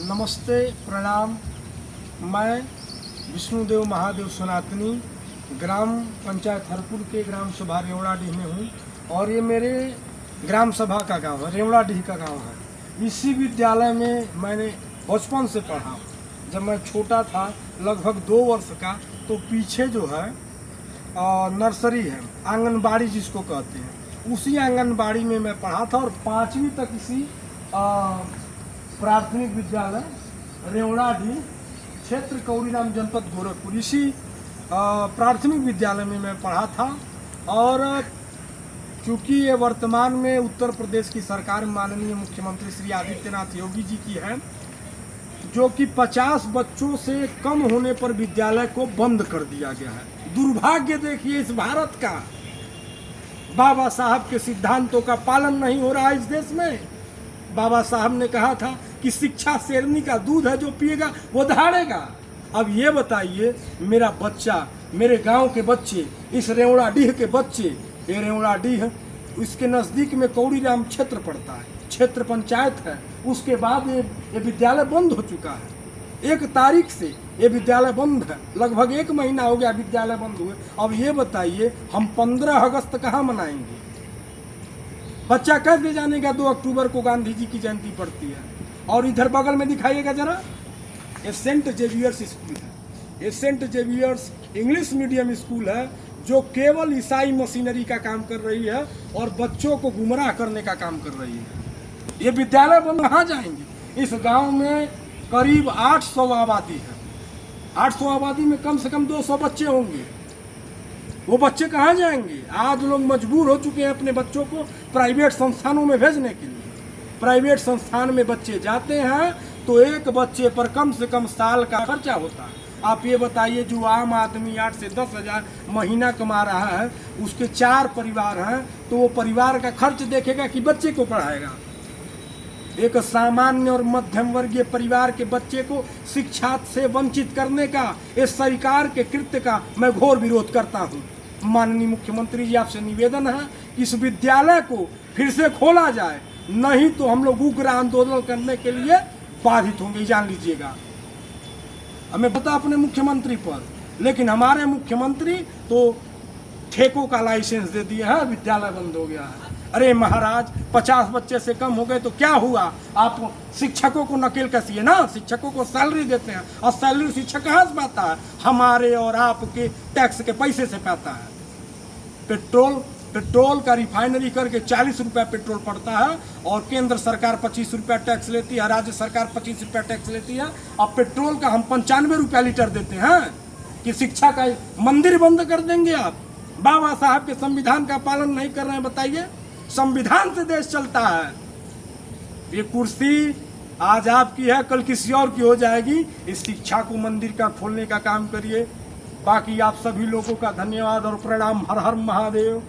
नमस्ते, प्रणाम। मैं विष्णुदेव महादेव सनातनी ग्राम पंचायत हरपुर के ग्राम सभा रेवड़ाडीह में हूँ और ये मेरे ग्राम सभा का गांव है, रेवड़ाडीह का गांव है। इसी विद्यालय में मैंने बचपन से पढ़ा। जब मैं छोटा था, लगभग 2 वर्ष का, तो पीछे जो है नर्सरी है, आंगनबाड़ी जिसको कहते हैं, उसी आंगनबाड़ी में मैं पढ़ा था और 5वीं तक इसी प्राथमिक विद्यालय रेवड़ाडीह, क्षेत्र कौरीराम, जनपद गोरखपुर, इसी प्राथमिक विद्यालय में मैं पढ़ा था। और चूँकि ये वर्तमान में उत्तर प्रदेश की सरकार माननीय मुख्यमंत्री श्री आदित्यनाथ योगी जी की है, जो कि 50 बच्चों से कम होने पर विद्यालय को बंद कर दिया गया है। दुर्भाग्य देखिए इस भारत का, बाबा साहब के सिद्धांतों का पालन नहीं हो रहा है इस देश में। बाबा साहब ने कहा था कि शिक्षा शेरनी का दूध है, जो पिएगा वो दहाड़ेगा। अब ये बताइए, मेरा बच्चा, मेरे गांव के बच्चे, इस रेवड़ाडीह के बच्चे, ये रेवड़ाडीह, इसके नज़दीक में कौरीराम क्षेत्र पड़ता है, क्षेत्र पंचायत है। उसके बाद ये विद्यालय बंद हो चुका है। 1 तारीख से ये विद्यालय बंद है, लगभग 1 महीना हो गया विद्यालय बंद हुए। अब ये बताइए, हम 15 अगस्त कहाँ मनाएंगे? बच्चा कैसे जानेगा 2 अक्टूबर को गांधी जी की जयंती पड़ती है? और इधर बगल में दिखाइएगा जरा, ये सेंट जेवियर्स स्कूल है। ये saint Xavier's English medium school है, जो केवल ईसाई मशीनरी का काम कर रही है और बच्चों को गुमराह करने का काम कर रही है। ये विद्यालय बंद कहाँ जाएंगे? इस गांव में करीब 800 आबादी है। 800 आबादी में कम से कम 200 बच्चे होंगे। वो बच्चे कहाँ जाएंगे? आज लोग मजबूर हो चुके हैं अपने बच्चों को प्राइवेट संस्थानों में भेजने के लिए। प्राइवेट संस्थान में बच्चे जाते हैं तो एक बच्चे पर कम से कम साल का खर्चा होता है। आप ये बताइए, जो आम आदमी 8 से 10 हज़ार महीना कमा रहा है, उसके 4 परिवार हैं, तो वो परिवार का खर्च देखेगा कि बच्चे को पढ़ाएगा? एक सामान्य और मध्यम वर्गीय परिवार के बच्चे को शिक्षा से वंचित करने का इस सरकार के कृत्य का मैं घोर विरोध करता हूँ। माननीय मुख्यमंत्री जी, आपसे निवेदन है कि इस विद्यालय को फिर से खोला जाए, नहीं तो हम लोग उग्र आंदोलन करने के लिए बाधित होंगे, जान लीजिएगा। हमें पता अपने मुख्यमंत्री पर, लेकिन हमारे मुख्यमंत्री तो ठेकों का लाइसेंस दे दिए हैं, विद्यालय बंद हो गया है। अरे महाराज, 50 बच्चे से कम हो गए तो क्या हुआ? आप शिक्षकों को नकेल कसिए ना, शिक्षकों को सैलरी देते हैं, और सैलरी शिक्षक कहाँ से पाता है? हमारे और आपके टैक्स के पैसे से पाता है। पेट्रोल का रिफाइनरी करके 40 रुपये पेट्रोल पड़ता है, और केंद्र सरकार 25 रुपया टैक्स लेती है, राज्य सरकार 25 रुपया टैक्स लेती है। अब पेट्रोल का हम 95 रुपया लीटर देते हैं कि शिक्षा का मंदिर बंद कर देंगे आप? बाबा साहब के संविधान का पालन नहीं कर रहे हैं, बताइए। संविधान से देश चलता है। ये कुर्सी आज आपकी है, कल किसी और की हो जाएगी। इस शिक्षा को मंदिर का खोलने का काम करिए। बाकी आप सभी लोगों का धन्यवाद और प्रणाम। हर हर महादेव।